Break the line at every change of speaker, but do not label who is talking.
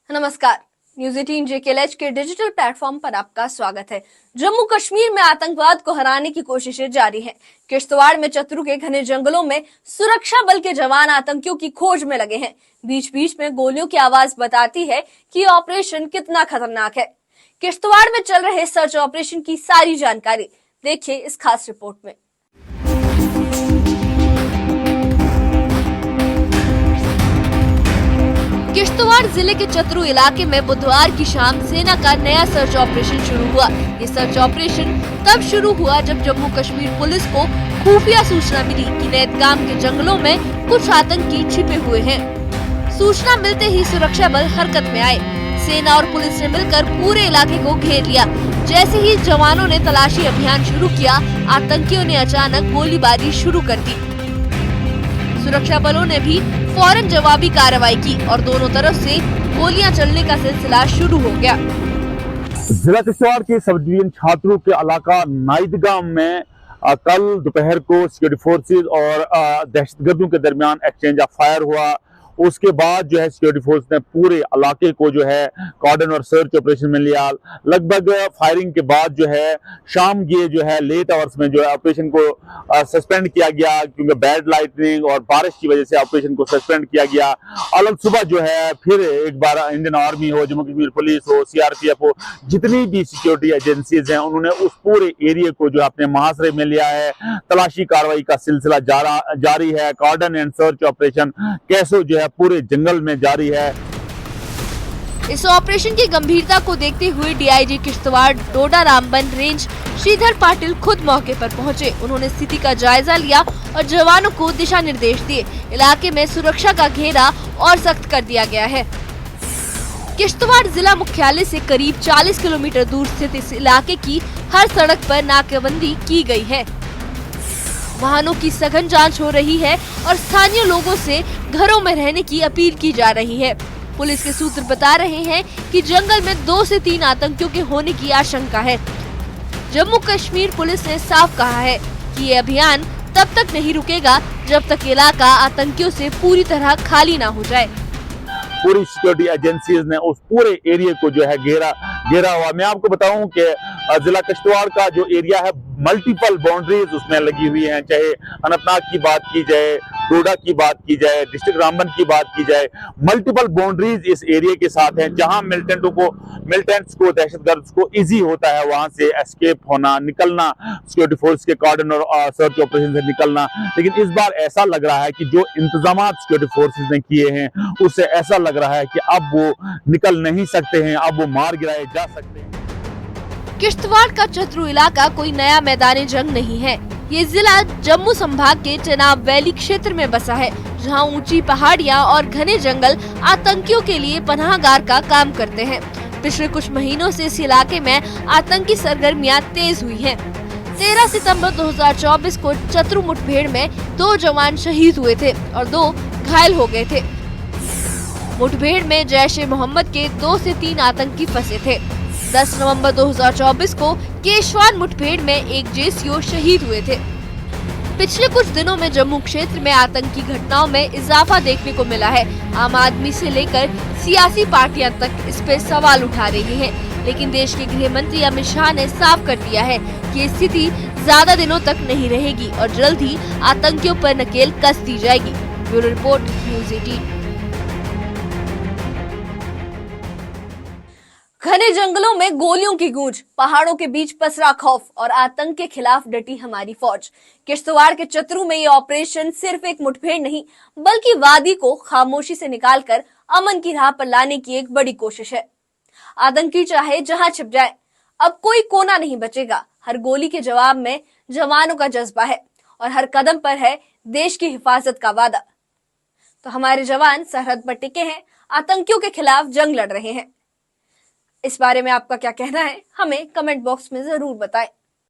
नमस्कार। News 18 JKLH के digital platform पर आपका स्वागत है। जम्मू कश्मीर में आतंकवाद को हराने की कोशिशें जारी हैं। किश्तवाड़ में चतरू के घने जंगलों में सुरक्षा बल के जवान आतंकियों की खोज में लगे हैं। बीच बीच में गोलियों की आवाज बताती है कि ऑपरेशन कितना खतरनाक है। किश्तवाड़ में चल रहे सर्च ऑपरेशन की सारी जानकारी देखिए इस खास रिपोर्ट में। किश्तवाड़ जिले के चतरू इलाके में बुधवार की शाम सेना का नया सर्च ऑपरेशन शुरू हुआ। ये सर्च ऑपरेशन तब शुरू हुआ जब जम्मू कश्मीर पुलिस को खुफिया सूचना मिली कि नैतगाम के जंगलों में कुछ आतंकी छिपे हुए हैं। सूचना मिलते ही सुरक्षा बल हरकत में आए। सेना और पुलिस ने मिलकर पूरे इलाके को घेर लिया। जैसे ही जवानों ने तलाशी अभियान शुरू किया, आतंकियों ने अचानक गोलीबारी शुरू कर दी। सुरक्षा बलों ने भी फौरन जवाबी कार्रवाई की और दोनों तरफ से गोलियां चलने का सिलसिला शुरू हो गया।
जिला किश्तवाड़ के सब डिवीजन छात्रों के इलाका नाइदगाम में कल दोपहर को सिक्योरिटी फोर्सेज और दहशतगर्दों के दरमियान एक्सचेंज ऑफ फायर हुआ। उसके बाद जो है सिक्योरिटी फोर्स ने पूरे इलाके को जो है कॉर्डन और सर्च ऑपरेशन में लिया। लगभग फायरिंग के बाद जो है शाम के जो है लेट आवर्स में जो है ऑपरेशन को सस्पेंड किया गया, क्योंकि बैड लाइटनिंग और बारिश की वजह से ऑपरेशन को सस्पेंड किया गया। अलग सुबह जो है फिर एक बार इंडियन आर्मी हो, जम्मू कश्मीर पुलिस हो, CRPF हो, जितनी भी सिक्योरिटी एजेंसीज हैं, उन्होंने उस पूरे एरिया को जो अपने मुहासरे में लिया है। तलाशी कार्रवाई का सिलसिला जारी है। कॉर्डन एंड सर्च ऑपरेशन कैसो जो है पूरे जंगल में जारी है।
इस ऑपरेशन की गंभीरता को देखते हुए DIG किश्तवाड़ डोडा रामबन रेंज श्रीधर पाटिल खुद मौके पर पहुंचे। उन्होंने स्थिति का जायजा लिया और जवानों को दिशा निर्देश दिए। इलाके में सुरक्षा का घेरा और सख्त कर दिया गया है। किश्तवाड़ जिला मुख्यालय से करीब 40 किलोमीटर दूर स्थित इस इलाके की हर सड़क पर नाकेबंदी की गई है। वाहनों की सघन जांच हो रही है और स्थानीय लोगों से घरों में रहने की अपील की जा रही है। पुलिस के सूत्र बता रहे हैं कि जंगल में 2 से 3 आतंकियों के होने की आशंका है। जम्मू कश्मीर पुलिस ने साफ कहा है कि ये अभियान तब तक नहीं रुकेगा जब तक इलाका आतंकियों से पूरी तरह खाली ना हो जाए।
पूरी सिक्योरिटी एजेंसीज ने उस पूरे एरिया को जो है घेरा हुआ। मैं आपको बताऊं कि जिला किश्तवाड़ का जो एरिया है, मल्टीपल बाउंड्रीज उसमें लगी हुई हैं। चाहे अनंतनाग की बात की जाए, डोडा की बात की जाए, डिस्ट्रिक्ट रामबन की बात की जाए, मल्टीपल बाउंड्रीज इस एरिया के साथ हैं, जहां मिलिटेंट्स को दहशतगर्द को इजी होता है वहां से एस्केप होना, निकलना, सिक्योरिटी फोर्स के कॉर्डन और सर्च ऑपरेशन से निकलना। लेकिन इस बार ऐसा लग रहा है कि जो इंतजाम सिक्योरिटी फोर्सेज ने किए हैं, उससे ऐसा लग रहा है कि अब वो निकल नहीं सकते हैं, अब वो मार गिराए जा सकते हैं।
किश्तवाड़ का चतरू इलाका कोई नया मैदानी जंग नहीं है। ये जिला जम्मू संभाग के चनाब वैली क्षेत्र में बसा है, जहां ऊंची पहाड़ियां और घने जंगल आतंकियों के लिए पनाहगार का काम करते हैं। पिछले कुछ महीनों से इस इलाके में आतंकी सरगर्मियां तेज हुई हैं। 13 सितंबर 2024 को चतरू मुठभेड़ में 2 जवान शहीद हुए थे और 2 घायल हो गए थे। मुठभेड़ में जैश-ए-मोहम्मद के 2 से 3 आतंकी फंसे थे। 10 नवंबर 2024 को केशवान मुठभेड़ में एक JCO शहीद हुए थे। पिछले कुछ दिनों में जम्मू क्षेत्र में आतंकी घटनाओं में इजाफा देखने को मिला है। आम आदमी से लेकर सियासी पार्टियां तक इस पर सवाल उठा रही हैं। लेकिन देश के गृह मंत्री अमित शाह ने साफ कर दिया है कि ये स्थिति ज्यादा दिनों तक नहीं रहेगी और जल्द ही आतंकियों पर नकेल कस दी जाएगी। Bureau report, news 18। घने जंगलों में गोलियों की गूंज, पहाड़ों के बीच पसरा खौफ और आतंक के खिलाफ डटी हमारी फौज। किश्तवाड़ के चतरू में ये ऑपरेशन सिर्फ एक मुठभेड़ नहीं, बल्कि वादी को खामोशी से निकालकर अमन की राह पर लाने की एक बड़ी कोशिश है। आतंकी चाहे जहां छिप जाए, अब कोई कोना नहीं बचेगा। हर गोली के जवाब में जवानों का जज्बा है और हर कदम पर है देश की हिफाजत का वादा। तो हमारे जवान सरहद पर टिके हैं, आतंकियों के खिलाफ जंग लड़ रहे हैं। इस बारे में आपका क्या कहना है, हमें कमेंट बॉक्स में जरूर बताएं।